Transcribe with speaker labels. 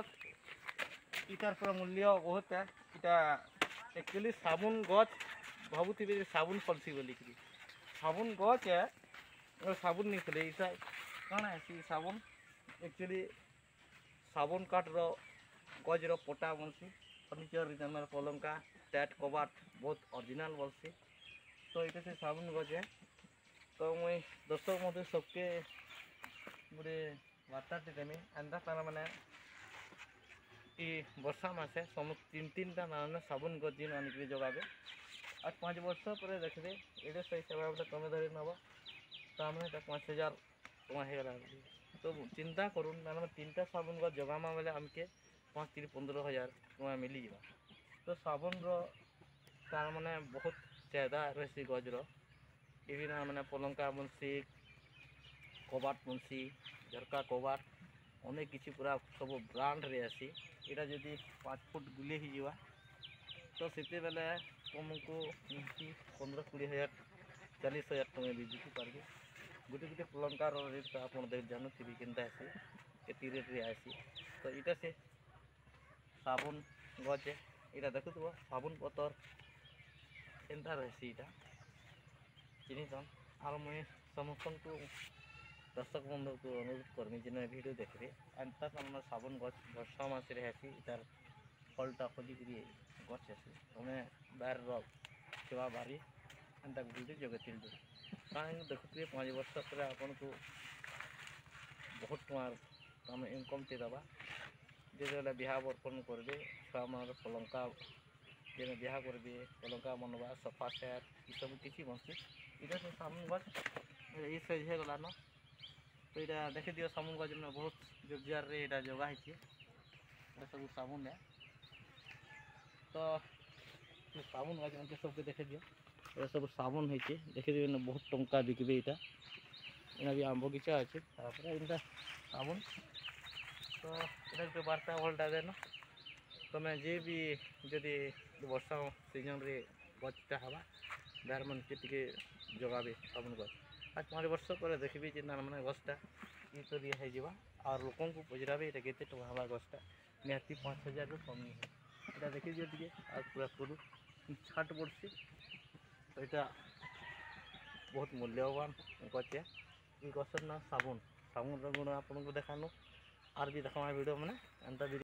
Speaker 1: बहुत इतार पूरा मूल्य बहुत है इटा एक्चुअली साबुन गच भावुथी साबुन फलसी बोलिकी साबुन गच है और साबुन नहीं फले इटा कौन है साबुन एक्चुअली साबुन काठ रो गज रो पटा Bansi furniture regional Palanka TET कबाट बहुत ओरिजिनल बोलसी तो ये से साबुन गज है। तो मुई दर्शक मध्य सबके गोटे वार्ताटे देमी एंता तार मैंने वर्षा मासे समस्त तीन टा ना साबुन गज जिन आनिक जगाबे और 5 वर्ष पर देखबे ये सही सेवा कमे धरी नब तो आम 5000 टଙ୍କା होगा। तो चिंता करूँ मैंने 3टा साबुन गज जगामा बेले आमके 5-15,000 टଙ୍କା मिल जावा। तो साबुन तार मैंने बहुत ज्यादा रही गज रीना मैंने पलंका बनसी कबाट बनसी झरका कबाट अनेक किसी पूरा सब ब्रांड रे आसी यहाँ जदि 5 फुट गुले ही जावा तो से बेले तुमको 15-20,000 40,000 टଙ୍କା भी बिकी पार्बे। गोटे गोटे पलंकार रेट तो आप जानूथी के आसी रेट रे आसी। तो यहाँ से साबुन गज यहाँ देखुव साबुन पतर एंता रही यहाँ चिन्हन और मुझे समस्त को दर्शक बंधु को अनुरोध करमी जिन वीडियो देखते एंता साबुन गज वर्षा मास तार फलटा खोजिक गच आसी तुम्हें बाहर सेवा बारी एंता वीडियो जगह कहीं देखुए 5 वर्ष पर आपन को बहुत टଙ୍କା इनकम टे दबा जो बिहा बर्पण करेंगे छुआ मान पलंका जेने बिहा करेंगे पलंका बनवा सोफा सेट ये सब किसी बनसी इधर से साबुन गज ये साइज है गलान। तो यहाँ देखी दियो साबुन गज में बहुत जोरजार रे यहाँ जगह सब साबुन है। तो साबुन गज में सबके देखे दियो ये सब साबुन है देखी दियो बहुत टंका बिकबे यहाँ भी आम बगीचा अच्छे इनका साबुन। तो इधर के वार्ता भलटा देन तुम्हें जे भी जदि वर्षा सीजन रे गचटा हवा बाहर मन के जगाबे साबुन गज आज 5 वर्ष पर देखबी जे ना मैंने गछटा ये तो हो और लोक को पचराबे ये केते टଙ୍କା हवा गछटा निहाती 5,000 रु कम नहीं है। देखी दियो टे आज पूरा करू छाट पड़सी। तो यहाँ बहुत मूल्यवान गच है ये गचर ना साबुन साबुन गुण आपको देखानु और भी देखा वीडियो मैंने एंता